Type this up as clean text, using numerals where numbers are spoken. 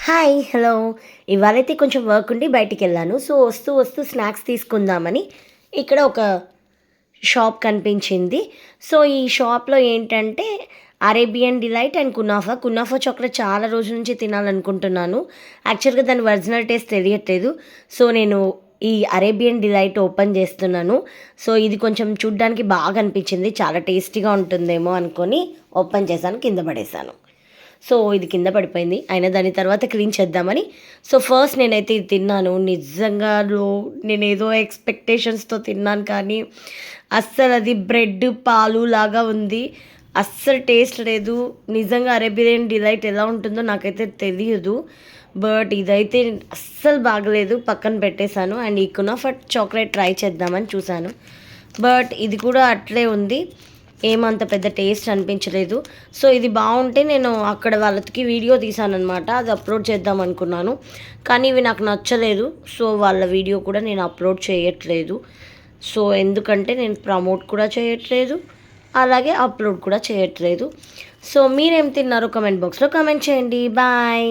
Hi! Hello! ఇవాళైతే కొంచెం work ఉండి బయటికెళ్ళాను. So, వస్తూ స్నాక్స్ తీసుకుందామని ఇక్కడ ఒక షాప్ కనిపించింది. సో, ఈ షాప్‌లో ఏంటంటే Arabian delight and kunafa. Kunafa chocolate చాలా రోజుల నుంచి తినాలనుకుంటున్నాను. యాక్చువల్‌గా దాని ఒరిజినల్ టేస్ట్ తెలియట్లేదు. సో, నేను ఈ అరేబియన్ డిలైట్ ఓపెన్ చేస్తున్నాను. సో, ఇది కొంచెం చూడ్డానికి బాగా అనిపించింది. చాలా టేస్టీగా ఉంటుందేమో అనుకోని ఓపెన్ చేశాను. కింద పడేశాను. సో, ఇది కింద పడిపోయింది. అయినా దాని తర్వాత క్లీన్ చేద్దామని ఫస్ట్ నేనైతే ఇది తిన్నాను. నిజంగాలో నేనేదో ఎక్స్‌పెక్టేషన్స్‌తో తిన్నాను కానీ, అస్సలది బ్రెడ్, పాలు లాగా ఉంది. అస్సలు టేస్ట్ లేదు. నిజంగా అరేబియన్ డిలైట్ ఎలా ఉంటుందో నాకైతే తెలియదు. బట్ ఇదైతే అస్సలు బాగలేదు. పక్కన పెట్టేశాను. అండ్ ఈ కునాఫా చాక్లెట్ ట్రై చేద్దామని చూశాను. బట్ ఇది కూడా అట్లే ఉంది. ఏమంత పెద్ద టేస్ట్ అనిపించలేదు. సో, ఇది బావుంటే నేను అక్కడ వాళ్ళకి వీడియో తీశాననమాట. అది అప్‌లోడ్ చేద్దాం అనుకున్నాను. కానీ ఇవి నాకు నచ్చలేదు. సో, వాళ్ళ వీడియో కూడా నేను అప్‌లోడ్ చేయట్లేదు. సో, ఎందుకంటే నేను ప్రమోట్ కూడా చేయట్లేదు. అలాగే అప్‌లోడ్ కూడా చేయట్లేదు. సో, మీరేం తిన్నారో కామెంట్ బాక్స్‌లో కామెంట్ చేయండి. బాయ్.